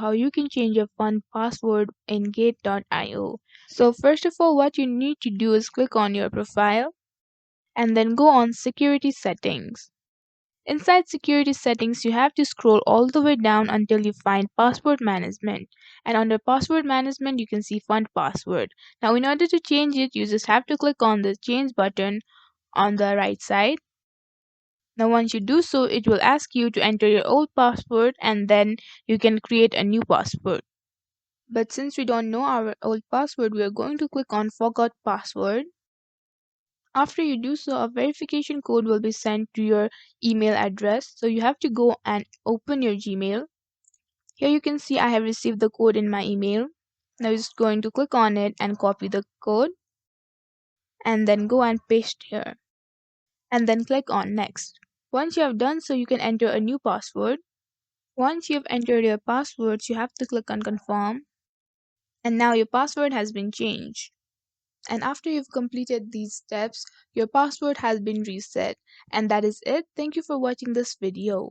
how you can change a fund password in gate.io. So first of all, what you need to do is click on your profile and then go on security settings. Inside security settings, you have to scroll all the way down until you find password management. And under password management, you can see fund password. Now in order to change it, you just have to click on the change button on the right side. Now once you do so, it will ask you to enter your old password and then you can create a new password. But since we don't know our old password, we are going to click on forgot password. After you do so, a verification code will be sent to your email address. So you have to go and open your Gmail. Here you can see I have received the code in my email. Now I'm just going to click on it and copy the code and then go and paste here and then click on next. Once you have done so, you can enter a new password. Once you have entered your passwords, you have to click on confirm and now your password has been changed. And after you've completed these steps, your password has been reset. And that is it. Thank you for watching this video.